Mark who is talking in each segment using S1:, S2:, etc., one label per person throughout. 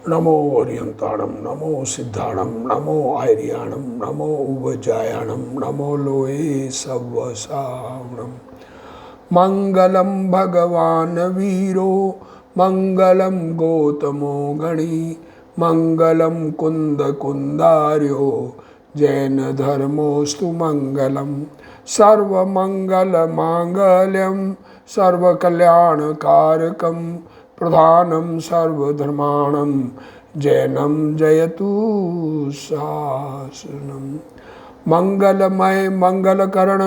S1: नमो अर्यंताणम नमो सिद्धाणम नमो आर्याणम नमो उवजायाणम नमो लोये सवसावणम। मंगलम भगवान वीरो मंगलम गौतमो गणी मंगलम कुंद कुंदार्यो जैन धर्मोस्तु मंगलम। सर्वमंगल मांगल्यम सर्वकल्याणकारकम प्रधानम सर्वधर्माणम जैनम जयतु शासनम। मंगलमय मंगलकरण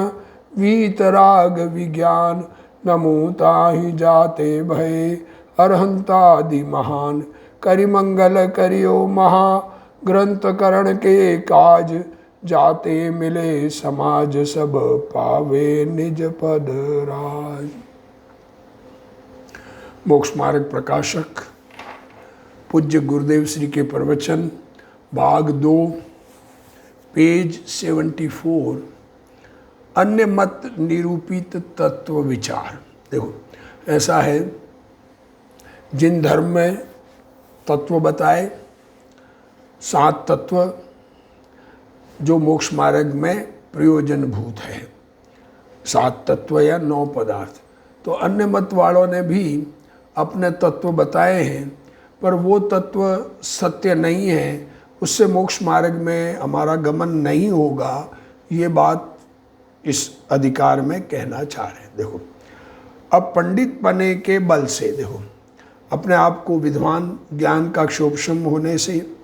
S1: वीतराग विज्ञान नमोता ही जाते भय अरहंतादि महान। करि मंगल करियो महा ग्रंथ करण के काज जाते मिले समाज सब पावे निज पद राज। मोक्ष मार्ग प्रकाशक पूज्य गुरुदेव श्री के प्रवचन भाग 2 पेज 74 अन्य मत निरूपित तत्व विचार। देखो ऐसा है, जिन धर्म में तत्व बताए 7 तत्व जो मोक्ष मार्ग में प्रयोजनभूत है, 7 तत्व या 9 पदार्थ। तो अन्य मत वालों ने भी अपने तत्व बताए हैं, पर वो तत्व सत्य नहीं है, उससे मोक्ष मार्ग में हमारा गमन नहीं होगा। ये बात इस अधिकार में कहना चाह रहे हैं। देखो अब पंडित बने के बल से, देखो अपने आप को विद्वान ज्ञान का क्षोभशम होने से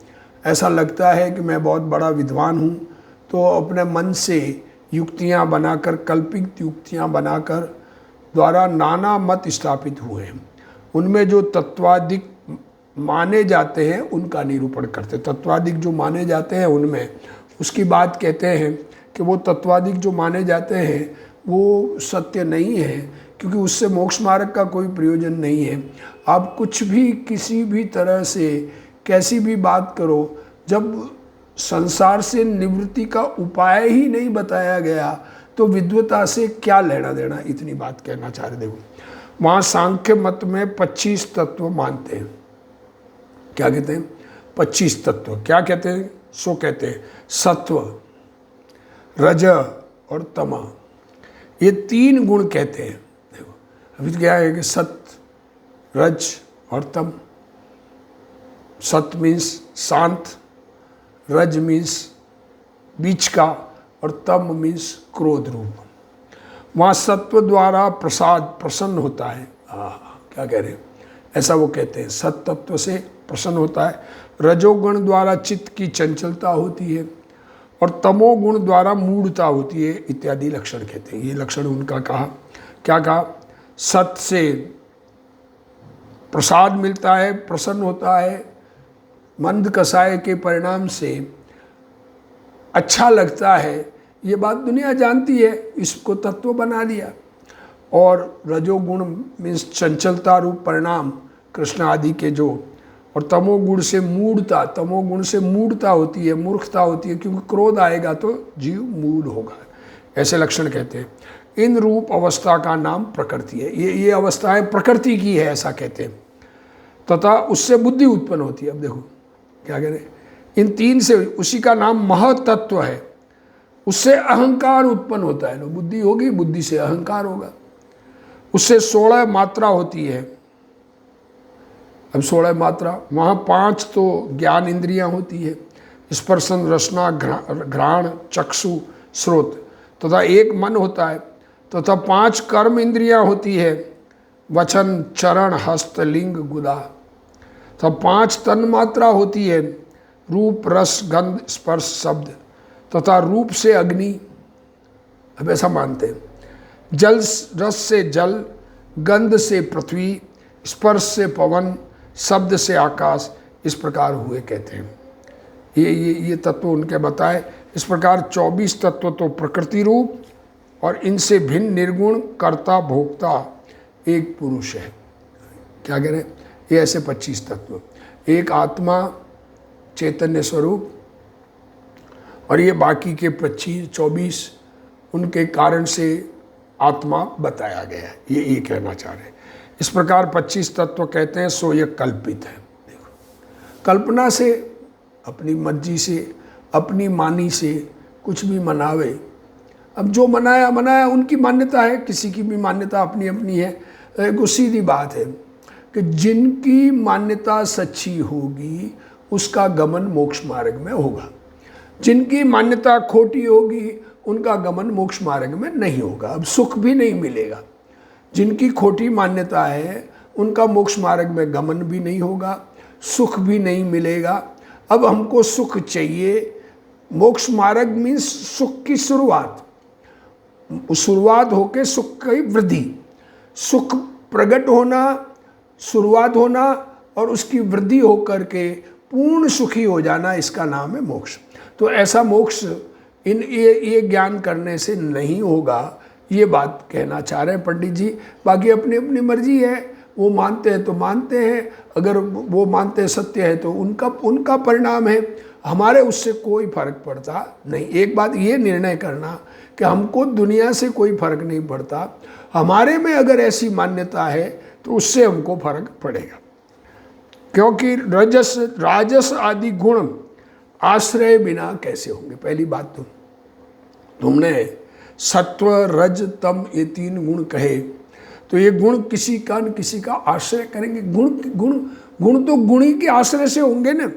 S1: ऐसा लगता है कि मैं बहुत बड़ा विद्वान हूँ, तो अपने मन से युक्तियाँ बनाकर, कल्पित युक्तियाँ बनाकर द्वारा नाना मत स्थापित हुए हैं। उनमें जो तत्वादिक माने जाते हैं उनका निरूपण करते। तत्वादिक जो माने जाते हैं उनमें उसकी बात कहते हैं कि वो तत्वादिक जो माने जाते हैं वो सत्य नहीं है, क्योंकि उससे मोक्ष मार्ग का कोई प्रयोजन नहीं है। आप कुछ भी किसी भी तरह से कैसी भी बात करो, जब संसार से निवृत्ति का उपाय ही नहीं बताया गया तो विद्वता से क्या लेना देना, इतनी बात कहना चाह रहे। देखो वहाँ सांख्य मत में 25 तत्व मानते हैं। क्या कहते हैं? 25 तत्व। क्या कहते हैं? सो कहते हैं सत्व, रज और तमा, ये 3 गुण कहते हैं। देखो अभी क्या है कि सत्य, रज और तम। सत्य मीन्स शांत, रज मीन्स बीच का, और तम मीन्स क्रोध रूप। वहाँ सत्व द्वारा प्रसाद प्रसन्न होता है। क्या कह रहे हैं? ऐसा वो कहते हैं, सत्य तत्व से प्रसन्न होता है। रजोगुण द्वारा चित्त की चंचलता होती है और तमोगुण द्वारा मूढ़ता होती है, इत्यादि लक्षण कहते हैं। ये लक्षण उनका कहा। क्या कहा? सत्य से प्रसाद मिलता है, प्रसन्न होता है, मंद कसाय के परिणाम से अच्छा लगता है, ये बात दुनिया जानती है, इसको तत्व बना दिया। और रजोगुण मीन्स चंचलता रूप परिणाम कृष्ण आदि के जो, और तमोगुण से मूढ़ता, तमोगुण से मूढ़ता होती है, मूर्खता होती है, क्योंकि क्रोध आएगा तो जीव मूढ़ होगा। ऐसे लक्षण कहते हैं। इन रूप अवस्था का नाम प्रकृति है। ये अवस्थाएं प्रकृति की है, ऐसा कहते हैं, तथा उससे बुद्धि उत्पन्न होती है। अब देखो क्या कह रहे हैं, इन 3 से, उसी का नाम महतत्व है, उससे अहंकार उत्पन्न होता है। बुद्धि होगी, बुद्धि से अहंकार होगा। उससे 16 मात्रा होती है। अब 16 मात्रा, वहाँ 5 तो ज्ञान इंद्रियां होती है, स्पर्शन, रसना, घ्राण, चक्षु, श्रोत, तथा 1 मन होता है, तथा 5 कर्म इंद्रियां होती है, वचन, चरण, हस्त, लिंग, गुदा। तब 5 तन मात्रा होती है, रूप, रस, गंध, स्पर्श, शब्द, तथा रूप से अग्नि। अब ऐसा मानते हैं। जल रस से जल, गंध से पृथ्वी, स्पर्श से पवन, शब्द से आकाश, इस प्रकार हुए कहते हैं। ये तत्व उनके बताए। इस प्रकार 24 तत्व तो प्रकृति रूप, और इनसे भिन्न निर्गुण कर्ता भोक्ता एक पुरुष है। क्या कह रहे हैं? ये ऐसे 25 तत्व, एक आत्मा चैतन्य स्वरूप, और ये बाकी के 25-24 उनके कारण से आत्मा बताया गया है। ये कहना चाह रहे हैं। इस प्रकार 25 तत्व कहते हैं, सो ये कल्पित है। देखो कल्पना से, अपनी मर्जी से, अपनी मानी से कुछ भी मनावे। अब जो मनाया मनाया, उनकी मान्यता है, किसी की भी मान्यता अपनी अपनी है। एक सीधी बात है कि जिनकी मान्यता सच्ची होगी उसका गमन मोक्ष मार्ग में होगा, जिनकी मान्यता खोटी होगी उनका गमन मोक्ष मार्ग में नहीं होगा। अब सुख भी नहीं मिलेगा। जिनकी खोटी मान्यता है उनका मोक्ष मार्ग में गमन भी नहीं होगा, सुख भी नहीं मिलेगा। अब हमको सुख चाहिए। मोक्ष मार्ग मीन्स सुख की शुरुआत होके सुख की वृद्धि, सुख प्रकट होना, शुरुआत होना और उसकी वृद्धि होकर के पूर्ण सुखी हो जाना, इसका नाम है मोक्ष। तो ऐसा मोक्ष ये ज्ञान करने से नहीं होगा, ये बात कहना चाह रहे हैं पंडित जी। बाकी अपनी अपनी मर्जी है, वो मानते हैं तो मानते हैं, अगर वो मानते हैं सत्य है तो उनका परिणाम है, हमारे उससे कोई फर्क पड़ता नहीं। एक बात ये निर्णय करना कि हमको दुनिया से कोई फर्क नहीं पड़ता, हमारे में अगर ऐसी मान्यता है तो उससे हमको फर्क पड़ेगा। क्योंकि राजस आदि गुण आश्रय बिना कैसे होंगे। पहली बात तो तुमने सत्व रज तम ये 3 गुण कहे, तो ये गुण किसी का न किसी का आश्रय करेंगे। गुण तो गुणी के आश्रय से होंगे ना,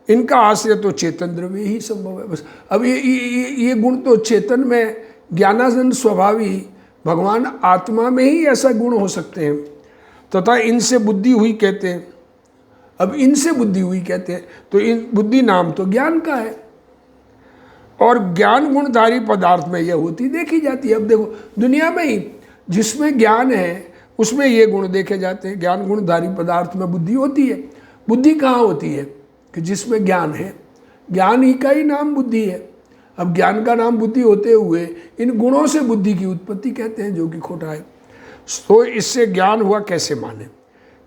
S1: इनका आश्रय तो चेतन द्रव्य ही संभव है बस। अब ये गुण तो चेतन में ज्ञानानंद स्वभावी भगवान आत्मा में ही ऐसा गुण हो सकते हैं, तथा इनसे बुद्धि हुई कहते हैं। अब इनसे बुद्धि हुई कहते हैं तो इन बुद्धि नाम तो ज्ञान का है, और ज्ञान गुणधारी पदार्थ में यह होती देखी जाती है। अब देखो दुनिया में ही जिसमें ज्ञान है उसमें ये गुण देखे जाते हैं। ज्ञान गुणधारी पदार्थ में बुद्धि होती है। बुद्धि कहाँ होती है? कि जिसमें ज्ञान है, ज्ञान ही का ही नाम बुद्धि है। अब ज्ञान का नाम बुद्धि होते हुए इन गुणों से बुद्धि की उत्पत्ति कहते हैं, जो कि खोटा है। तो इससे ज्ञान हुआ कैसे माने?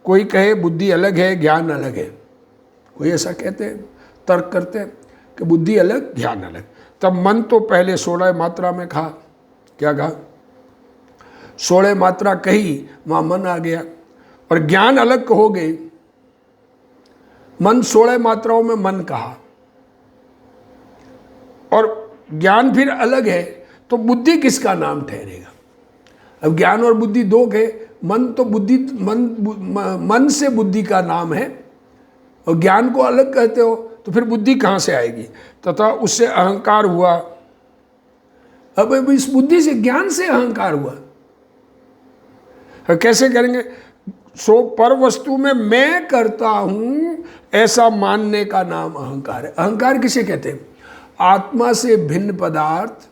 S1: कोई कहे बुद्धि अलग है ज्ञान अलग है, कोई ऐसा कहते हैं, तर्क करते हैं कि बुद्धि अलग ज्ञान अलग। तब मन तो पहले 16 मात्रा में कहा, क्या कहा? 16 मात्रा कही, वहाँ मन आ गया, और ज्ञान अलग हो गई। मन 16 मात्राओं में मन कहा और ज्ञान फिर अलग है, तो बुद्धि किसका नाम ठहरेगा? अब ज्ञान और बुद्धि दो के, मन तो बुद्धि मन से बुद्धि का नाम है, और ज्ञान को अलग कहते हो तो फिर बुद्धि कहाँ से आएगी? तथा उससे अहंकार हुआ। अब इस बुद्धि से, ज्ञान से अहंकार हुआ, कैसे करेंगे? सो पर वस्तु में मैं करता हूं ऐसा मानने का नाम अहंकार है। अहंकार किसे कहते हैं? आत्मा से भिन्न पदार्थ,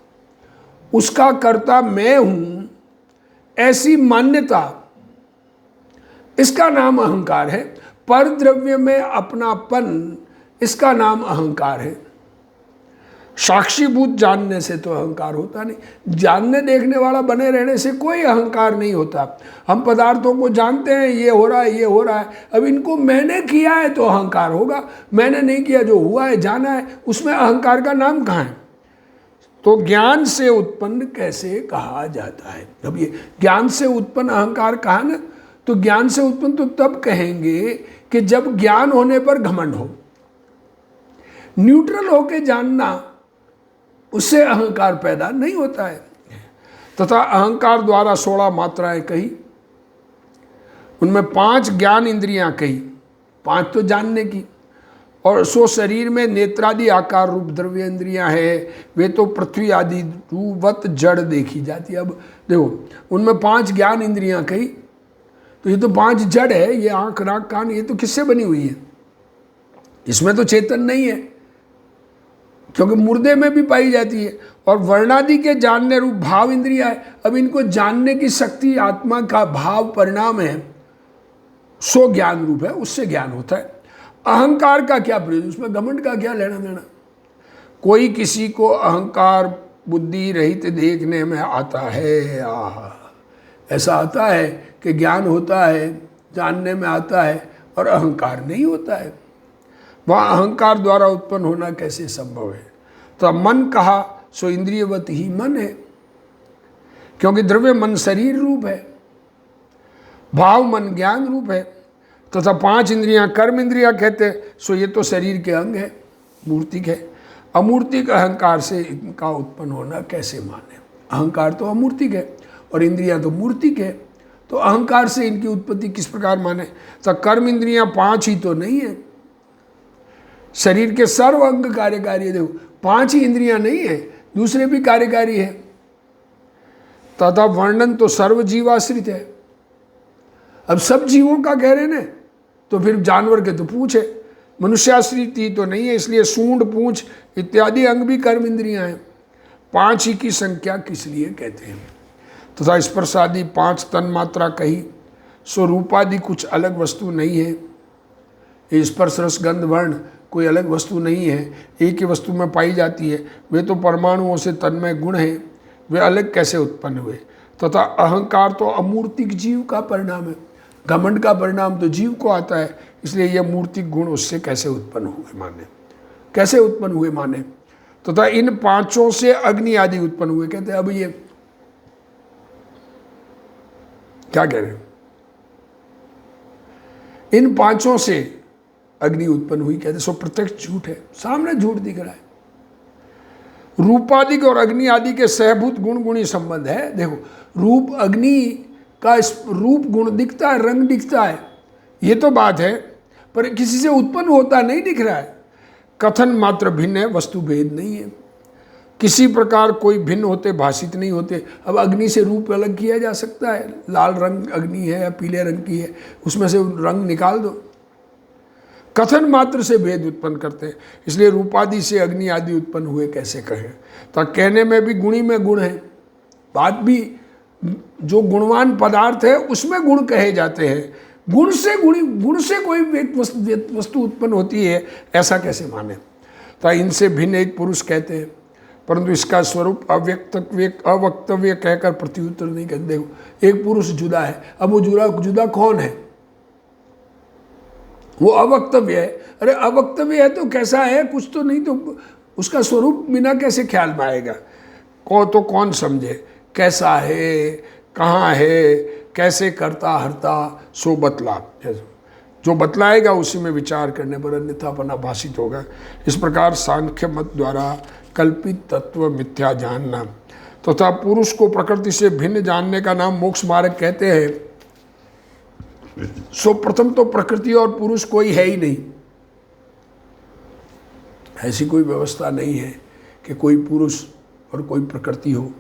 S1: उसका कर्ता मैं हूं, ऐसी मान्यता, इसका नाम अहंकार है। पर द्रव्य में अपनापन, इसका नाम अहंकार है। साक्षीभूत जानने से तो अहंकार होता नहीं। जानने देखने वाला बने रहने से कोई अहंकार नहीं होता। हम पदार्थों को जानते हैं, ये हो रहा है, ये हो रहा है, अब इनको मैंने किया है तो अहंकार होगा, मैंने नहीं किया, जो हुआ है जाना है, उसमें अहंकार का नाम कहाँ है? तो ज्ञान से उत्पन्न कैसे कहा जाता है? अब ये ज्ञान से उत्पन्न अहंकार कहा ना, तो ज्ञान से उत्पन्न तो तब कहेंगे कि जब ज्ञान होने पर घमंड हो। न्यूट्रल होके जानना, उससे अहंकार पैदा नहीं होता है। तथा अहंकार द्वारा 16 मात्राएं कही, उनमें 5 ज्ञान इंद्रियां कही, 5 तो जानने की, और सो शरीर में नेत्रादि आकार रूप द्रव्य इंद्रियां हैं, वे तो पृथ्वी आदि रूपवत जड़ देखी जाती है। अब देखो उनमें 5 ज्ञान इंद्रियां कही, तो ये तो 5 जड़ है, ये आँख नाक कान, ये तो किससे बनी हुई है? इसमें तो चेतन नहीं है, क्योंकि मुर्दे में भी पाई जाती है। और वर्णादि के जानने रूप भाव इंद्रिया है। अब इनको जानने की शक्ति आत्मा का भाव परिणाम है, सो ज्ञान रूप है, उससे ज्ञान होता है। अहंकार का क्या प्रयोजन? उसमें घमंड का क्या लेना देना? कोई किसी को अहंकार बुद्धि रहित देखने में आता है, ऐसा आता है कि ज्ञान होता है, जानने में आता है, और अहंकार नहीं होता है। वहाँ अहंकार द्वारा उत्पन्न होना कैसे संभव है? तो मन कहा सो इंद्रियवत ही मन है, क्योंकि द्रव्य मन शरीर रूप है, भाव मन ज्ञान रूप है। तथा 5 इंद्रियां कर्म इंद्रियां कहते हैं। सो ये तो शरीर के अंग है, मूर्तिक है। अमूर्तिक अहंकार से इनका उत्पन्न होना कैसे माने? अहंकार तो अमूर्तिक है और इंद्रियां तो मूर्तिक है, तो अहंकार से इनकी उत्पत्ति किस प्रकार माने? तो कर्म इंद्रियां 5 ही तो नहीं है, शरीर के सर्व अंग कार्यकारी है। देखो 5 ही इंद्रियां नहीं है, दूसरे भी कार्यकारी है। तथा वर्णन तो सर्व जीवाश्रित है। अब सब जीवों का कह रहे ना, तो फिर जानवर के तो पूंछ है, मनुष्याश्रित ही तो नहीं है, इसलिए सूंड पूंछ इत्यादि अंग भी कर्म इंद्रियां हैं। 5 ही की संख्या किस लिए कहते हैं? तथा स्पर्शादि 5 तन मात्रा कही, सो रूपादि कुछ अलग वस्तु नहीं है। ये स्पर्श रस गंध वर्ण कोई अलग वस्तु नहीं है, एक ही वस्तु में पाई जाती है। वे तो परमाणुओं से तन्मय गुण हैं, वे अलग कैसे उत्पन्न हुए? तथा अहंकार तो अमूर्तिक जीव का परिणाम है, घमंड का परिणाम तो जीव को आता है, इसलिए यह मूर्तिक गुण उससे कैसे उत्पन्न हुए माने? कैसे उत्पन्न हुए माने? तथा इन 5 से अग्नि आदि उत्पन्न हुए कहते हैं। अब ये क्या कह रहे हैं? इन 5 से अग्नि उत्पन्न हुई कहते, सो प्रत्यक्ष झूठ है, सामने झूठ दिख रहा है। रूपादिक और अग्नि आदि के सहभूत गुण गुणी संबंध है। देखो रूप अग्नि का रूप गुण दिखता है, रंग दिखता है, ये तो बात है, पर किसी से उत्पन्न होता नहीं दिख रहा है। कथन मात्र भिन्न है, वस्तु भेद नहीं है। किसी प्रकार कोई भिन्न होते भाषित नहीं होते। अब अग्नि से रूप अलग किया जा सकता है, लाल रंग अग्नि है या पीले रंग की है, उसमें से रंग निकाल दो। कथन मात्र से भेद उत्पन्न करते हैं, इसलिए रूपादि से अग्नि आदि उत्पन्न हुए कैसे कहें? तो कहने में भी गुणी में गुण है, बात भी जो गुणवान पदार्थ है उसमें गुण कहे जाते हैं। गुण से कोई वस्तु उत्पन्न होती है, ऐसा कैसे माने? तो इनसे भिन्न एक पुरुष कहते हैं, परंतु इसका स्वरूप अवक्तव्य कहकर प्रत्युत्तर नहीं कहते। देखो एक पुरुष जुदा है, अब वो जुदा कौन है? वो अवक्तव्य है। अरे अवक्तव्य है तो कैसा है? कुछ तो नहीं, तो उसका स्वरूप बिना कैसे ख्याल में आएगा? तो कौन समझे कैसा है, कहाँ है, कैसे करता हरता, सो बतला। जो बतलाएगा उसी में विचार करने पर अन्यथापना भाषित होगा। इस प्रकार सांख्य मत द्वारा कल्पित तत्व मिथ्या जानना तथा पुरुष को प्रकृति से भिन्न जानने का नाम मोक्ष मार्ग कहते हैं। सो प्रथम तो प्रकृति और पुरुष कोई है ही नहीं, ऐसी कोई व्यवस्था नहीं है कि कोई पुरुष और कोई प्रकृति हो।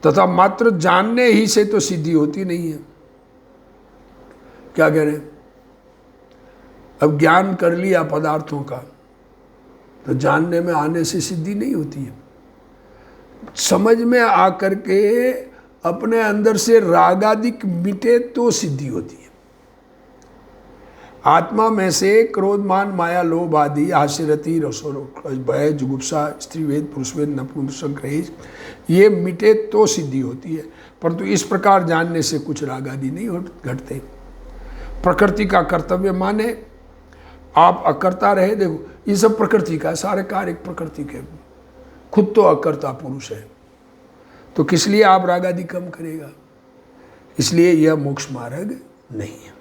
S1: तथा मात्र जानने ही से तो सिद्धि होती नहीं है। क्या कह रहे हैं? अब ज्ञान कर लिया पदार्थों का, तो जानने में आने से सिद्धि नहीं होती है। समझ में आकर के अपने अंदर से रागादिक मिटे तो सिद्धि होती है। आत्मा में से क्रोध मान माया लोभ आदि हास्यरति भय जुगुप्सा स्त्रीवेद पुरुषवेद नपुंसक रहीज ये मिटे तो सिद्धि होती है, परंतु इस प्रकार जानने से कुछ राग आदि नहीं घटते। प्रकृति का कर्तव्य माने आप अकर्ता रहे। देखो ये सब प्रकृति का, सारे कार्य प्रकृति के, खुद तो अकर्ता पुरुष है, तो किस लिए आप राग आदि कम करेगा? इसलिए यह मोक्ष मार्ग नहीं है।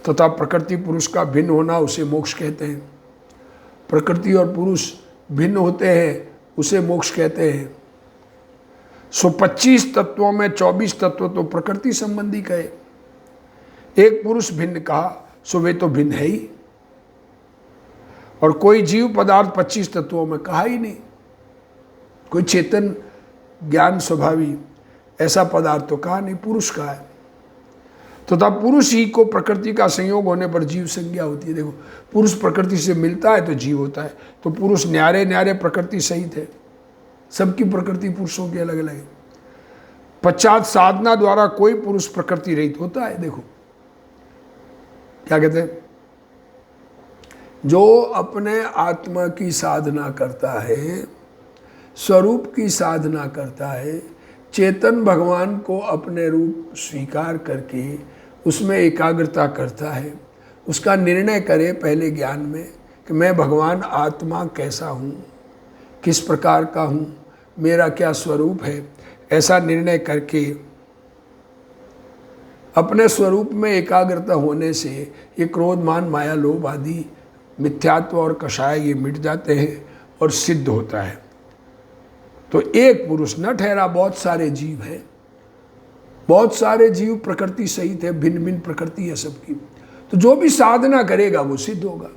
S1: तथा प्रकृति पुरुष का भिन्न होना उसे मोक्ष कहते हैं। प्रकृति और पुरुष भिन्न होते हैं उसे मोक्ष कहते हैं। सो 25 तत्वों में 24 तत्व तो प्रकृति संबंधी कहे। एक पुरुष भिन्न कहा, सो वे तो भिन्न है ही, और कोई जीव पदार्थ 25 तत्वों में कहा ही नहीं। कोई चेतन ज्ञान स्वभावी ऐसा पदार्थ तो कहा नहीं, पुरुष का है। तथा पुरुष ही को प्रकृति का संयोग होने पर जीव संज्ञा होती है। देखो पुरुष प्रकृति से मिलता है तो जीव होता है, तो पुरुष न्यारे न्यारे प्रकृति सहित है। सबकी प्रकृति पुरुषों की अलग अलग है। पश्चात साधना द्वारा कोई पुरुष प्रकृति रहित होता है। देखो क्या कहते हैं? जो अपने आत्मा की साधना करता है, स्वरूप की साधना करता है, चेतन भगवान को अपने रूप स्वीकार करके उसमें एकाग्रता करता है, उसका निर्णय करे पहले ज्ञान में कि मैं भगवान आत्मा कैसा हूँ, किस प्रकार का हूँ, मेरा क्या स्वरूप है, ऐसा निर्णय करके अपने स्वरूप में एकाग्रता होने से ये क्रोध मान माया लोभ आदि मिथ्यात्व और कषाय ये मिट जाते हैं और सिद्ध होता है। तो एक पुरुष न ठहरा, बहुत सारे जीव हैं, बहुत सारे जीव प्रकृति सहित है, भिन्न भिन्न प्रकृति है सबकी। तो जो भी साधना करेगा वो सिद्ध होगा।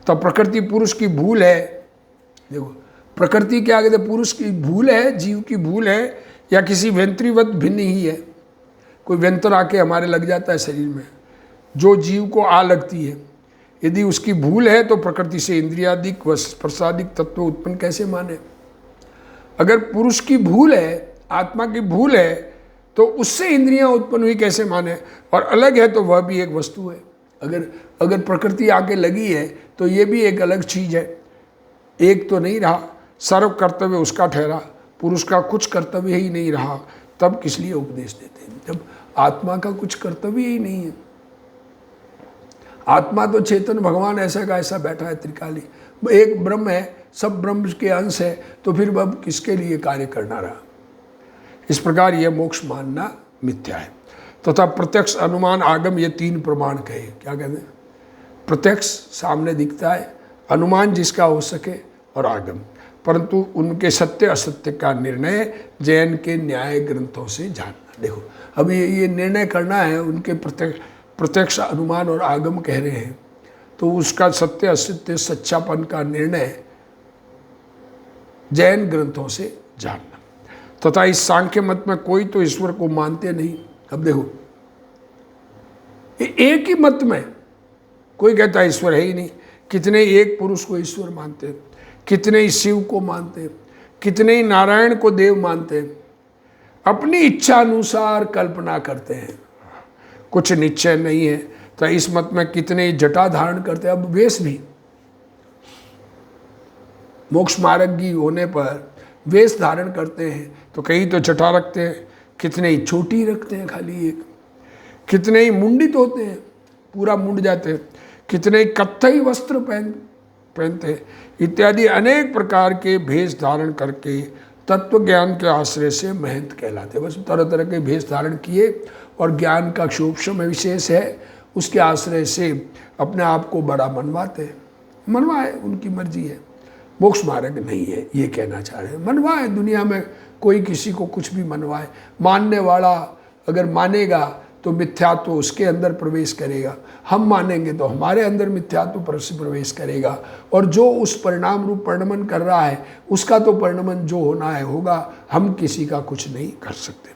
S1: तो प्रकृति पुरुष की भूल है। देखो प्रकृति क्या कहते, पुरुष की भूल है, जीव की भूल है, या किसी व्यंतरीवत भिन्न ही है। कोई व्यंतर आके हमारे लग जाता है शरीर में, जो जीव को आ लगती है, यदि उसकी भूल है तो प्रकृति से इंद्रियादिक व स्पर्शादिक तत्व उत्पन्न कैसे माने। अगर पुरुष की भूल है, आत्मा की भूल है, तो उससे इंद्रियां उत्पन्न हुई कैसे माने। और अलग है तो वह भी एक वस्तु है। अगर प्रकृति आके लगी है तो ये भी एक अलग चीज है, एक तो नहीं रहा। सर्व कर्तव्य उसका ठहरा, पुरुष का कुछ कर्तव्य ही नहीं रहा, तब किस लिए उपदेश देते हैं, जब आत्मा का कुछ कर्तव्य ही नहीं है। आत्मा तो चेतन भगवान ऐसा का ऐसा बैठा है त्रिकाली, एक ब्रह्म है, सब ब्रह्म के अंश है, तो फिर अब किसके लिए कार्य करना रहा। इस प्रकार यह मोक्ष मानना मिथ्या है। तथा प्रत्यक्ष अनुमान आगम ये तीन प्रमाण कहे। क्या कहते हैं, प्रत्यक्ष सामने दिखता है, अनुमान जिसका हो सके, और आगम, परंतु उनके सत्य असत्य का निर्णय जैन के न्याय ग्रंथों से जानना। देखो अब ये निर्णय करना है, उनके प्रत्यक्ष अनुमान और आगम कह रहे हैं, तो उसका सत्य असत्य सच्चापन का निर्णय जैन ग्रंथों से जानना। तथा इस सांख्य मत में कोई तो ईश्वर को मानते नहीं। अब देखो एक ही मत में कोई कहता है ईश्वर है ही नहीं, कितने एक पुरुष को ईश्वर मानते हैं, कितने ही शिव को मानते हैं, कितने ही नारायण को देव मानते हैं, अपनी इच्छा अनुसार कल्पना करते हैं, कुछ निश्चय नहीं है। तो इस मत में कितने जटा धारण करते हैं। अब वेश भी, मोक्ष मार्गी होने पर वेश धारण करते हैं, तो कई तो जटा रखते हैं, कितने ही छोटी रखते हैं खाली एक, कितने ही मुंडित होते हैं, पूरा मुंड जाते हैं, कितने ही कत्थई वस्त्र पहनते हैं, इत्यादि अनेक प्रकार के भेष धारण करके तत्व ज्ञान के आश्रय से महंत कहलाते। बस तरह तरह के भेष धारण किए और ज्ञान का सूक्ष्म विशेष है, उसके आश्रय से अपने आप को बड़ा मनवाते। मनवाए, उनकी मर्जी है, मोक्ष मार्ग नहीं है ये कहना चाह रहे हैं। मनवाए, दुनिया में कोई किसी को कुछ भी मनवाए। मानने वाला अगर मानेगा तो मिथ्यात्व उसके अंदर प्रवेश करेगा, हम मानेंगे तो हमारे अंदर मिथ्यात्व प्रवेश करेगा, और जो उस परिणाम रूप परिणमन कर रहा है उसका तो परिणमन जो होना है होगा, हम किसी का कुछ नहीं कर सकते।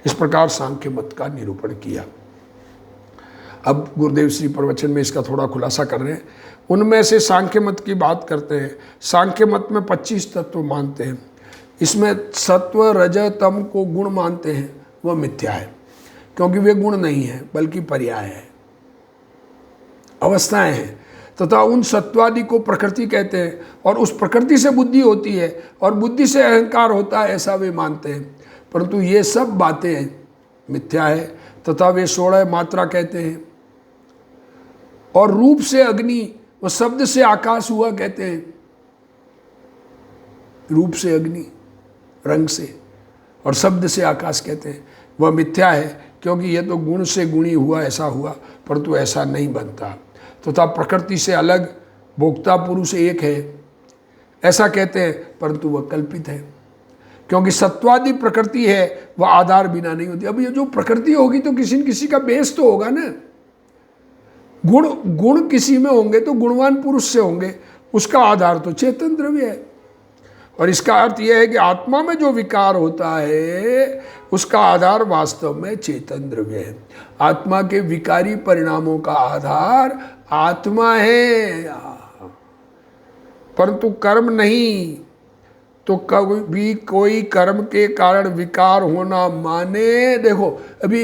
S1: इस प्रकार सांख्य मत का निरूपण किया। अब गुरुदेव श्री प्रवचन में इसका थोड़ा खुलासा कर रहे हैं। उनमें से सांख्य मत की बात करते हैं। सांख्य मत में 25 तत्व मानते हैं, इसमें सत्व रज तम को गुण मानते हैं, वह मिथ्या है, क्योंकि वे गुण नहीं है बल्कि पर्याय है, अवस्थाएं हैं। तथा उन सत्वादि को प्रकृति कहते हैं, और उस प्रकृति से बुद्धि होती है और बुद्धि से अहंकार होता है, ऐसा वे मानते हैं। परंतु ये सब बातें मिथ्या है। तथा वे 16 मात्रा कहते हैं, और रूप से अग्नि व शब्द से आकाश हुआ कहते हैं। रूप से अग्नि, रंग से, और शब्द से आकाश कहते हैं, वह मिथ्या है, क्योंकि यह तो गुण से गुणी हुआ ऐसा हुआ, परंतु ऐसा नहीं बनता। तथा प्रकृति से अलग भोक्ता पुरुष एक है ऐसा कहते हैं, परंतु वह कल्पित है, क्योंकि सत्वादि प्रकृति है वह आधार बिना नहीं होती। अब ये जो प्रकृति होगी तो किसी न किसी का बेस तो होगा ना। गुण किसी में होंगे तो गुणवान पुरुष से होंगे, उसका आधार तो चेतन द्रव्य है। और इसका अर्थ यह है कि आत्मा में जो विकार होता है उसका आधार वास्तव में चेतन द्रव्य है। आत्मा के विकारी परिणामों का आधार आत्मा है, परंतु कर्म नहीं। तो कभी कोई कर्म के कारण विकार होना माने, देखो अभी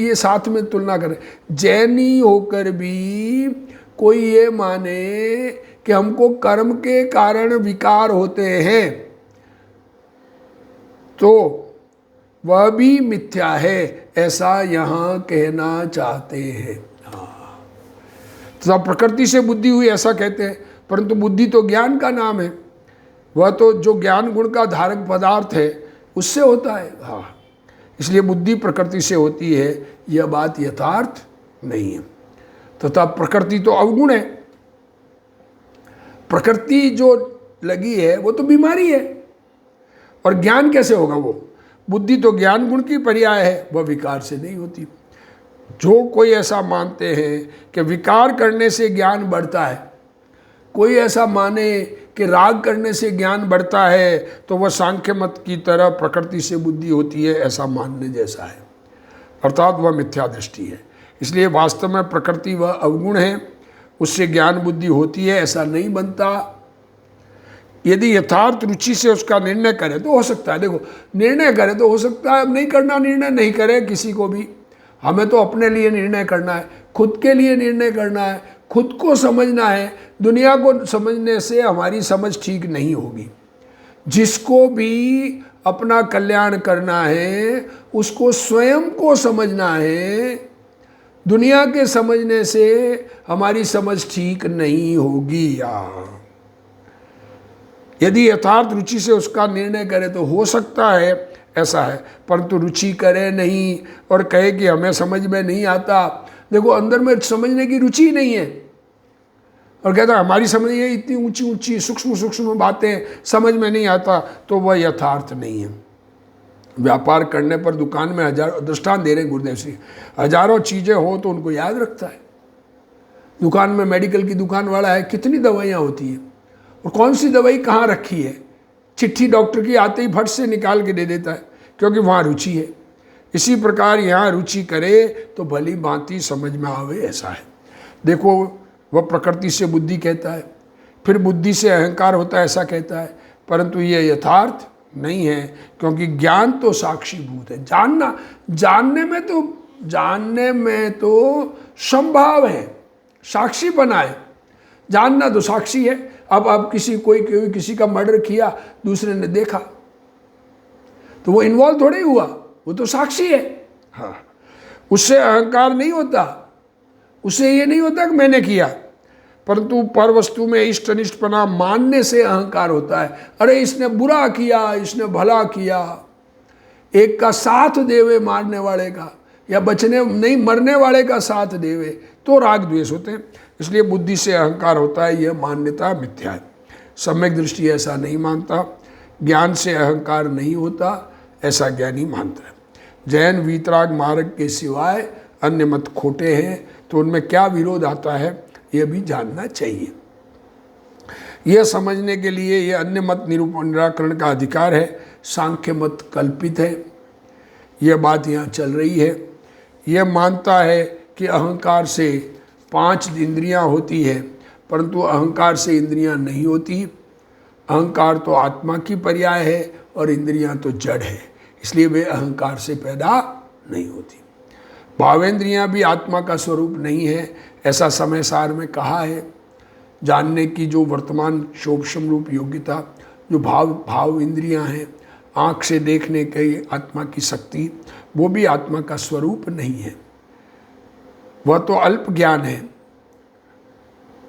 S1: ये साथ में तुलना करें, जैनी होकर भी कोई ये माने कि हमको कर्म के कारण विकार होते हैं, तो वह भी मिथ्या है, ऐसा यहाँ कहना चाहते हैं। तो प्रकृति से बुद्धि हुई ऐसा कहते हैं, परंतु बुद्धि तो ज्ञान का नाम है, वह तो जो ज्ञान गुण का धारक पदार्थ है उससे होता है। हाँ, इसलिए बुद्धि प्रकृति से होती है, यह बात यथार्थ नहीं है। तथा प्रकृति तो अवगुण है। प्रकृति जो लगी है वो तो बीमारी है, और ज्ञान कैसे होगा? वो बुद्धि तो ज्ञान गुण की पर्याय है, वह विकार से नहीं होती। जो कोई ऐसा मानते हैं कि विकार करने से ज्ञान बढ़ता है, कोई ऐसा माने कि राग करने से ज्ञान बढ़ता है, तो वह सांख्य मत की तरह प्रकृति से बुद्धि होती है, ऐसा मानने जैसा है, अर्थात वह मिथ्या दृष्टि है। इसलिए वास्तव में प्रकृति वह अवगुण है, उससे ज्ञान बुद्धि होती है, ऐसा नहीं बनता। यदि यथार्थ रुचि से उसका निर्णय करे तो हो सकता है। देखो, निर्णय करे तो हो सकता है, अब नहीं करना निर्णय नहीं करे किसी को भी। हमें तो अपने लिए निर्णय करना है, खुद के लिए निर्णय करना है, खुद को समझना है। दुनिया को समझने से हमारी समझ ठीक नहीं होगी। जिसको भी अपना कल्याण करना है उसको स्वयं को समझना है। दुनिया के समझने से हमारी समझ ठीक नहीं होगी। यदि यथार्थ रुचि से उसका निर्णय करे तो हो सकता है, ऐसा है। परंतु रुचि करे नहीं और कहे कि हमें समझ में नहीं आता, देखो अंदर में समझने की रुचि नहीं है, और कहता है हमारी समझ ये इतनी ऊंची ऊंची सूक्ष्म सूक्ष्म बातें समझ में नहीं आता, तो वह यथार्थ नहीं है। व्यापार करने पर दुकान में हजारों, दृष्टांत दे रहे हैं गुरुदेव श्री, हजारों चीज़ें हो तो उनको याद रखता है। दुकान में मेडिकल की दुकान वाला है, कितनी दवाइयाँ होती हैं और कौन सी दवाई कहाँ रखी है, चिट्ठी डॉक्टर की आते ही फट से निकाल के दे देता है, क्योंकि वहाँ रुचि है। इसी प्रकार यहाँ रुचि करे तो भली भांति समझ में आवे, ऐसा है। देखो, वह प्रकृति से बुद्धि कहता है, फिर बुद्धि से अहंकार होता है, ऐसा कहता है, परंतु ये यथार्थ नहीं है, क्योंकि ज्ञान तो साक्षीभूत है। जानने में तो संभाव है, साक्षी बना है। जानना तो साक्षी है। अब कोई किसी का मर्डर किया, दूसरे ने देखा, तो वो इन्वॉल्व थोड़े हुआ, वो तो साक्षी है। हाँ, उससे अहंकार नहीं होता, उससे ये नहीं होता कि मैंने किया, परंतु पर वस्तु में इष्ट अनिष्टपना मानने से अहंकार होता है। अरे इसने बुरा किया, इसने भला किया। एक का साथ देवे मारने वाले का, या बचने नहीं मरने वाले का साथ देवे, तो राग द्वेष होते हैं। इसलिए बुद्धि से अहंकार होता है, यह मान्यता मिथ्या है। सम्यक दृष्टि ऐसा नहीं मानता। ज्ञान से अहंकार नहीं होता, ऐसा ज्ञानी मानता है। जैन वीतराग मार्ग के सिवाय अन्य मत खोटे हैं, तो उनमें क्या विरोध आता है यह भी जानना चाहिए। यह समझने के लिए यह अन्य मत निराकरण का अधिकार है। सांख्य मत कल्पित है, यह बात यहाँ चल रही है। यह मानता है कि अहंकार से 5 इंद्रियां होती है, परंतु अहंकार से इंद्रियां नहीं होती। अहंकार तो आत्मा की पर्याय है और इंद्रियां तो जड़ है, इसलिए वे अहंकार से पैदा नहीं होती। भावेंद्रियां भी आत्मा का स्वरूप नहीं है, ऐसा समय सार में कहा है। जानने की जो वर्तमान शोभशम रूप योग्यता, जो भाव इंद्रियां हैं, आँख से देखने की आत्मा की शक्ति, वो भी आत्मा का स्वरूप नहीं है। वह तो अल्प ज्ञान है।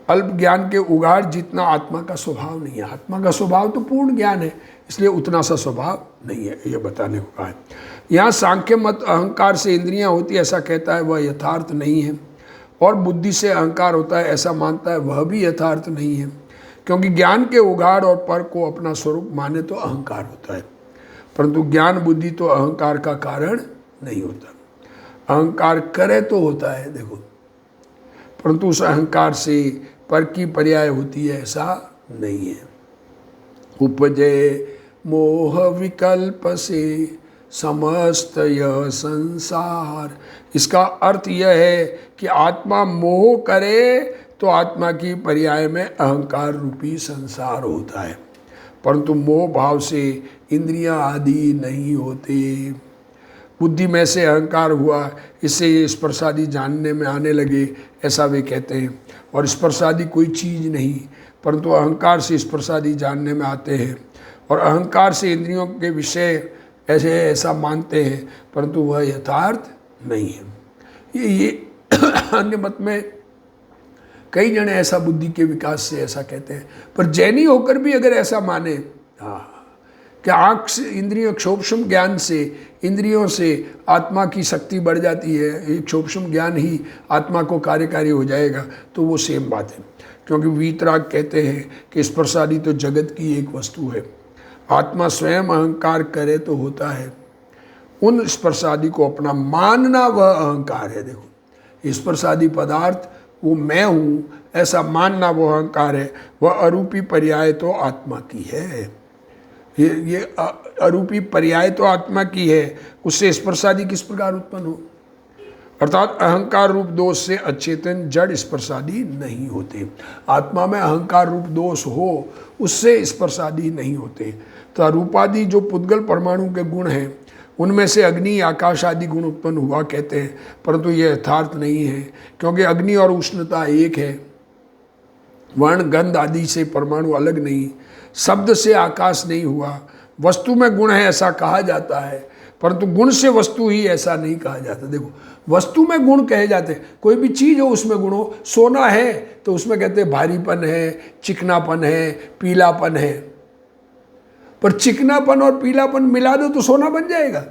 S1: अल्प ज्ञान के उगाड़ जितना आत्मा का स्वभाव नहीं है। आत्मा का स्वभाव तो पूर्ण ज्ञान है, इसलिए उतना सा स्वभाव नहीं है, यह बताने को कहा है। यहाँ सांख्य मत अहंकार से इंद्रियां होती ऐसा कहता है, वह यथार्थ नहीं है। और बुद्धि से अहंकार होता है ऐसा मानता है, वह भी यथार्थ नहीं है। क्योंकि ज्ञान के उगाड़ और पर को अपना स्वरूप माने तो अहंकार होता है, परंतु ज्ञान बुद्धि तो अहंकार का कारण नहीं होता। अहंकार करे तो होता है, देखो, परंतु उस अहंकार से पर की पर्याय होती है, ऐसा नहीं है। उपजे मोह विकल्प से समस्त यह संसार, इसका अर्थ यह है कि आत्मा मोह करे तो आत्मा की पर्याय में अहंकार रूपी संसार होता है, परंतु मोह भाव से इंद्रियां आदि नहीं होते। बुद्धि में से अहंकार हुआ, इससे ये स्पर्शादि जानने में आने लगे, ऐसा वे कहते हैं। और स्पर्शादि कोई चीज़ नहीं, परंतु अहंकार से स्पर्शादि जानने में आते हैं, और अहंकार से इंद्रियों के विषय ऐसा मानते हैं, परंतु वह यथार्थ नहीं है। ये अन्य मत में कई जने ऐसा बुद्धि के विकास से ऐसा कहते हैं, पर जैनी होकर भी अगर ऐसा माने, हाँ, कि आँख से इंद्रियों सूक्ष्म ज्ञान से इंद्रियों से आत्मा की शक्ति बढ़ जाती है, एक सूक्ष्म ज्ञान ही आत्मा को कार्यकारी हो जाएगा, तो वो सेम बात है। क्योंकि वीतराग कहते हैं कि स्पर्शादि तो जगत की एक वस्तु है, आत्मा स्वयं अहंकार करे तो होता है, उन स्पर्शादि को अपना मानना वह अहंकार है। देखो स्पर्शादि पदार्थ वो मैं हूँ ऐसा मानना वो अहंकार है, वह अरूपी पर्याय तो आत्मा की है। ये अरूपी पर्याय तो आत्मा की है, उससे स्पर्शादि किस प्रकार उत्पन्न हो? अर्थात अहंकार रूप दोष से अचेतन जड़ स्पर्शादि नहीं होते। आत्मा में अहंकार रूप दोष हो उससे स्पर्शादि नहीं होते। तो रूपादि जो पुद्गल परमाणु के गुण हैं उनमें से अग्नि आकाश आदि गुण उत्पन्न हुआ कहते हैं, परंतु यह यथार्थ नहीं है, क्योंकि अग्नि और उष्णता एक है, वर्ण गंध आदि से परमाणु अलग नहीं, शब्द से आकाश नहीं हुआ। वस्तु में गुण है ऐसा कहा जाता है, परंतु गुण से वस्तु ही ऐसा नहीं कहा जाता। देखो वस्तु में गुण कहे जाते हैं, कोई भी चीज़ हो उसमें गुण हो। सोना है तो उसमें कहते हैं भारीपन है, चिकनापन है, पीलापन है, पर चिकनापन और पीलापन मिला दो तो सोना बन जाएगा।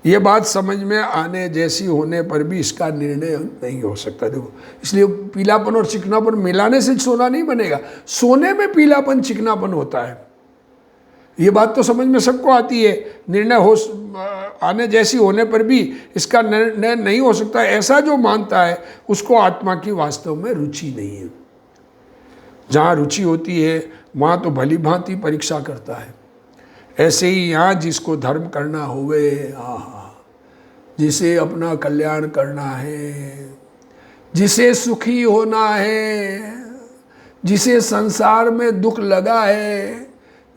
S1: ये बात समझ में आने जैसी होने पर भी इसका निर्णय नहीं हो सकता। देखो इसलिए पीलापन और चिकनापन मिलाने से सोना नहीं बनेगा, सोने में पीलापन चिकनापन होता है। ये बात तो समझ में सबको आती है, निर्णय हो आने जैसी होने पर भी इसका निर्णय नहीं हो सकता। ऐसा जो मानता है उसको आत्मा की वास्तव में रुचि नहीं है। जहाँ रुचि होती है वहाँ तो भली भांति परीक्षा करता है। ऐसे ही यहाँ जिसको धर्म करना होवे, जिसे अपना कल्याण करना है, जिसे सुखी होना है, जिसे संसार में दुख लगा है,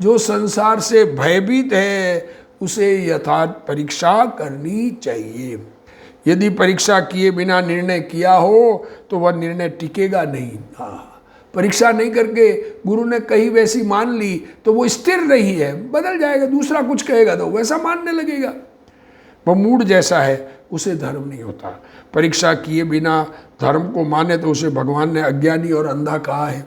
S1: जो संसार से भयभीत है, उसे यथार्थ परीक्षा करनी चाहिए। यदि परीक्षा किए बिना निर्णय किया हो तो वह निर्णय टिकेगा नहीं। परीक्षा नहीं करके गुरु ने कही वैसी मान ली तो वो स्थिर नहीं है, बदल जाएगा, दूसरा कुछ कहेगा तो वैसा मानने लगेगा। वह मूड जैसा है, उसे धर्म नहीं होता। परीक्षा किए बिना धर्म को माने तो उसे भगवान ने अज्ञानी और अंधा कहा है।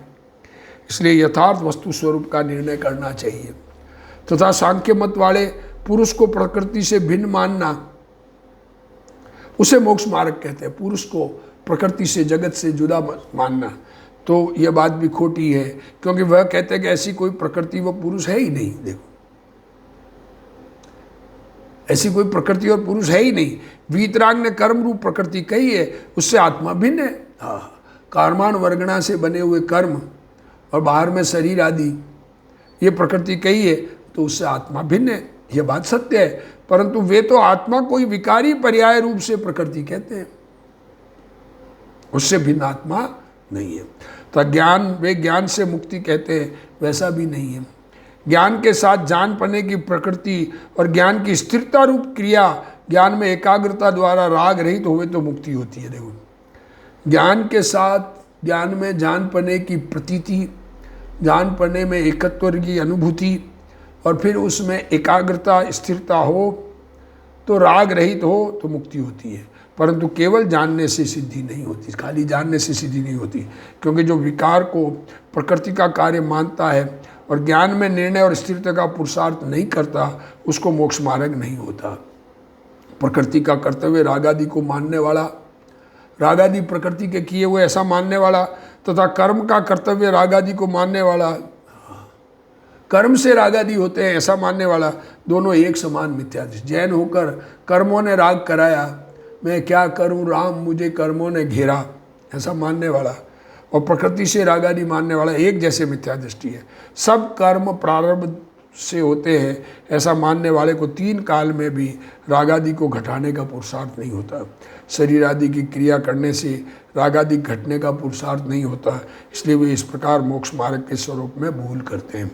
S1: इसलिए यथार्थ वस्तु स्वरूप का निर्णय करना चाहिए। तथा सांख्य मत वाले पुरुष को प्रकृति से भिन्न मानना, उसे मोक्ष मार्ग कहते हैं। पुरुष को प्रकृति से जगत से जुदा मानना, तो यह बात भी खोटी है, क्योंकि वह कहते हैं कि ऐसी कोई प्रकृति व पुरुष है ही नहीं। देखो ऐसी कोई प्रकृति और पुरुष है ही नहीं। वीतराग ने कर्म रूप प्रकृति कही है, उससे आत्मा भिन्न है। कर्मान वर्गणा से बने हुए कर्म और बाहर में शरीर आदि ये प्रकृति कही है, तो उससे आत्मा भिन्न है। यह बात सत्य है, परंतु वे तो आत्मा कोई विकारी पर्याय रूप से प्रकृति कहते हैं, उससे भिन्न आत्मा नहीं है। तो ज्ञान वे ज्ञान से मुक्ति कहते हैं, वैसा भी नहीं है। ज्ञान के साथ जान पाने की प्रकृति और ज्ञान की स्थिरता रूप क्रिया, ज्ञान में एकाग्रता द्वारा राग रहित हुए तो मुक्ति होती है। देखो ज्ञान के साथ ज्ञान में जान पाने की प्रतीति, जान पाने में एकत्व की अनुभूति, और फिर उसमें एकाग्रता स्थिरता हो तो राग रहित हो तो मुक्ति होती है। परंतु केवल जानने से सिद्धि नहीं होती, खाली जानने से सिद्धि नहीं होती, क्योंकि जो विकार को प्रकृति का कार्य मानता है और ज्ञान में निर्णय और स्थिरता का पुरुषार्थ नहीं करता, उसको मोक्ष मार्ग नहीं होता। प्रकृति का कर्तव्य रागादि को मानने वाला, रागादि प्रकृति के किए हुए ऐसा मानने वाला, तथा कर्म का कर्तव्य रागादि को मानने वाला, कर्म से रागादि होते हैं ऐसा मानने वाला, दोनों एक समान मिथ्या दृष्टि। जैन होकर कर्मों ने राग कराया, मैं क्या करूं राम मुझे कर्मों ने घेरा, ऐसा मानने वाला, और प्रकृति से रागादि मानने वाला एक जैसे मिथ्या दृष्टि है। सब कर्म प्रारब्ध से होते हैं ऐसा मानने वाले को तीन काल में भी रागादि को घटाने का पुरुषार्थ नहीं होता। शरीर आदि की क्रिया करने से रागादि घटने का पुरुषार्थ नहीं होता, इसलिए वे इस प्रकार मोक्ष मार्ग के स्वरूप में भूल करते हैं।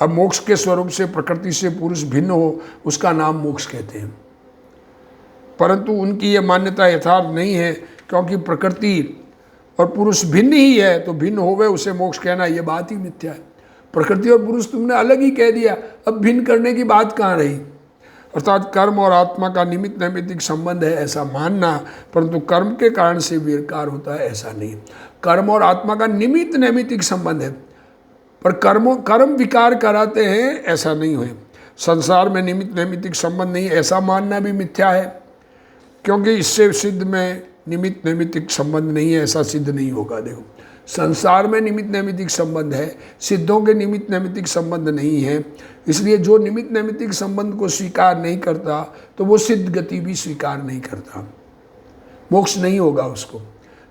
S1: अब मोक्ष के स्वरूप से प्रकृति से पुरुष भिन्न हो, उसका नाम मोक्ष कहते हैं, परंतु उनकी यह मान्यता यथार्थ नहीं है, क्योंकि प्रकृति और पुरुष भिन्न ही है, तो भिन्न होवे उसे मोक्ष कहना यह बात ही मिथ्या है। प्रकृति और पुरुष तुमने अलग ही कह दिया, अब भिन्न करने की बात कहाँ रही। अर्थात कर्म और आत्मा का निमित्त नैमित्तिक संबंध है ऐसा मानना, परंतु कर्म के कारण से विकार होता है ऐसा नहीं। कर्म और आत्मा का निमित्त नैमित्तिक संबंध है, पर कर्म विकार कराते हैं, ऐसा नहीं हुए। संसार में निमित्त नैमित्तिक संबंध नहीं, ऐसा मानना भी मिथ्या है, क्योंकि इससे सिद्ध में निमित्त नैमित्तिक संबंध नहीं है, ऐसा सिद्ध नहीं होगा। देखो, संसार में निमित्त नैमित्तिक संबंध है, सिद्धों के निमित्त नैमित्तिक संबंध नहीं है। इसलिए जो निमित्त नैमित्तिक संबंध को स्वीकार नहीं करता तो वो सिद्ध गति भी स्वीकार नहीं करता, मोक्ष नहीं होगा उसको।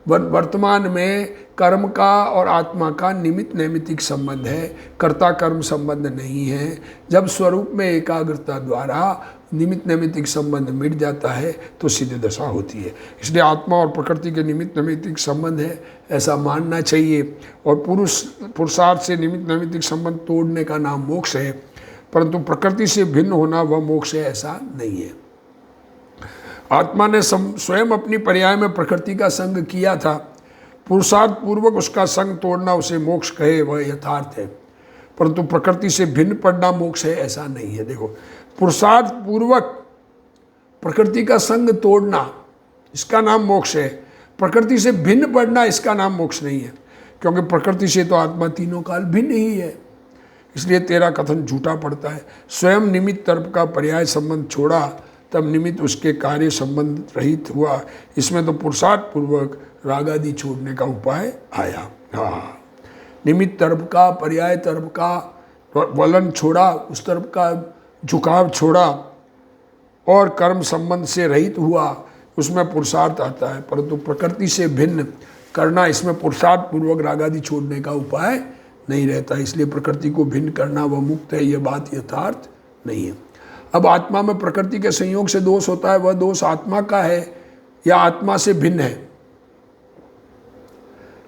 S1: वर्तमान में कर्म का और आत्मा का निमित्त नैमित्तिक संबंध है, कर्ता कर्म संबंध नहीं है। जब स्वरूप में एकाग्रता द्वारा निमित्त नैमित्तिक संबंध मिट जाता है तो सिद्ध दशा होती है। इसलिए आत्मा और प्रकृति के निमित्त नैमित्तिक संबंध है, ऐसा मानना चाहिए। और पुरुषार्थ से निमित्त नैमित्तिक संबंध तोड़ने का नाम मोक्ष है, परंतु प्रकृति से भिन्न होना वह मोक्ष है, ऐसा नहीं है। आत्मा ने स्वयं अपनी पर्याय में प्रकृति का संग किया था, पुरुषार्थ पूर्वक उसका संग तोड़ना उसे मोक्ष कहे, वह यथार्थ है। परंतु प्रकृति से भिन्न पड़ना मोक्ष है, ऐसा नहीं है। देखो, पुरुषार्थ पूर्वक प्रकृति का संग तोड़ना, इसका नाम मोक्ष है। प्रकृति से भिन्न पड़ना, इसका नाम मोक्ष नहीं है, क्योंकि प्रकृति से तो आत्मा तीनों काल भिन्न ही है। इसलिए तेरा कथन झूठा पड़ता है। स्वयं निमित्त तर्क का पर्याय संबंध छोड़ा, तब निमित्त उसके कार्य संबंध रहित हुआ। इसमें तो पुरुषार्थ पूर्वक राग आदि छोड़ने का उपाय आया। हाँ, निमित्त तरफ का, पर्याय तरफ का वलन छोड़ा, उस तरफ का झुकाव छोड़ा और कर्म संबंध से रहित हुआ, उसमें पुरुषार्थ आता है। परंतु प्रकृति से भिन्न करना, इसमें पुरुषार्थ पूर्वक राग आदि छोड़ने का उपाय नहीं रहता। इसलिए प्रकृति को भिन्न करना वह मुक्त है, यह बात यथार्थ नहीं है। अब आत्मा में प्रकृति के संयोग से दोष होता है, वह दोष आत्मा का है या आत्मा से भिन्न है?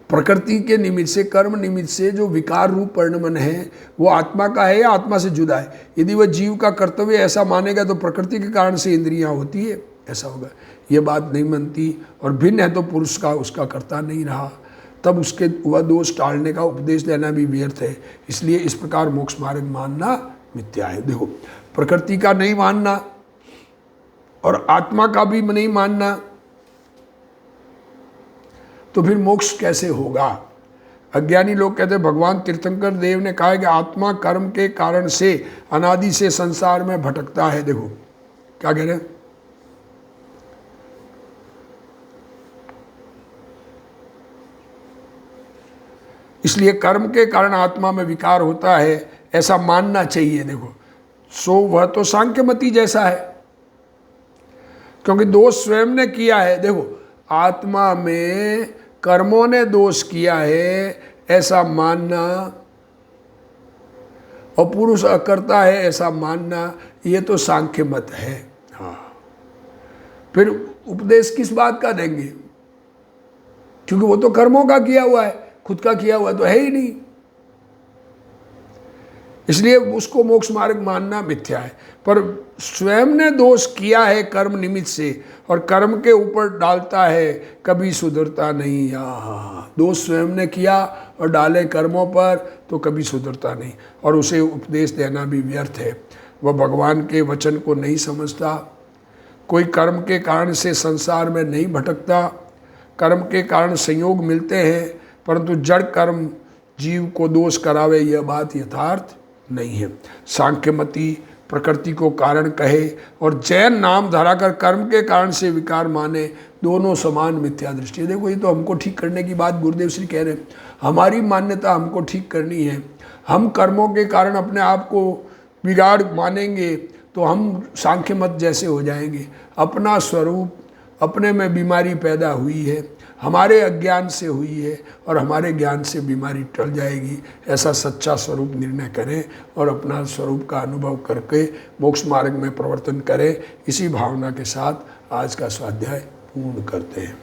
S1: प्रकृति के निमित्त से, कर्म निमित्त से जो विकार रूप परिणमन है वो आत्मा का है या आत्मा से जुदा है? यदि वह जीव का कर्तव्य ऐसा मानेगा तो प्रकृति के कारण से इंद्रियां होती है, ऐसा होगा। ये बात नहीं बनती। और भिन्न है तो पुरुष का उसका कर्ता नहीं रहा, तब उसके वह दोष टालने का उपदेश देना भी व्यर्थ है। इसलिए इस प्रकार मोक्ष मार्ग मानना मिथ्या है। देखो, प्रकृति का नहीं मानना और आत्मा का भी नहीं मानना, तो फिर मोक्ष कैसे होगा? अज्ञानी लोग कहते हैं, भगवान तीर्थंकर देव ने कहा है कि आत्मा कर्म के कारण से अनादि से संसार में भटकता है। देखो क्या कह रहे हैं, इसलिए कर्म के कारण आत्मा में विकार होता है, ऐसा मानना चाहिए। देखो, सो वह तो सांख्यमति जैसा है, क्योंकि दोष स्वयं ने किया है। देखो, आत्मा में कर्मों ने दोष किया है ऐसा मानना और पुरुष अकर्ता है ऐसा मानना, ये तो सांख्य मत है। हाँ, फिर उपदेश किस बात का देंगे? क्योंकि वो तो कर्मों का किया हुआ है, खुद का किया हुआ तो है ही नहीं। इसलिए उसको मोक्ष मार्ग मानना मिथ्या है। पर स्वयं ने दोष किया है कर्म निमित्त से और कर्म के ऊपर डालता है, कभी सुधरता नहीं। दोष स्वयं ने किया और डाले कर्मों पर तो कभी सुधरता नहीं, और उसे उपदेश देना भी व्यर्थ है। वह भगवान के वचन को नहीं समझता। कोई कर्म के कारण से संसार में नहीं भटकता। कर्म के कारण संयोग मिलते हैं, परंतु जड़ कर्म जीव को दोष करावे, यह बात यथार्थ नहीं है। सांख्यमति प्रकृति को कारण कहे और जैन नाम धराकर कर्म के कारण से विकार माने, दोनों समान मिथ्या दृष्टि है। देखो, ये तो हमको ठीक करने की बात गुरुदेव श्री कह रहे हैं। हमारी मान्यता हमको ठीक करनी है। हम कर्मों के कारण अपने आप को बिगाड़ मानेंगे तो हम सांख्य मत जैसे हो जाएंगे। अपना स्वरूप, अपने में बीमारी पैदा हुई है, हमारे अज्ञान से हुई है और हमारे ज्ञान से बीमारी टल जाएगी। ऐसा सच्चा स्वरूप निर्णय करें और अपना स्वरूप का अनुभव करके मोक्ष मार्ग में प्रवर्तन करें। इसी भावना के साथ आज का स्वाध्याय पूर्ण करते हैं।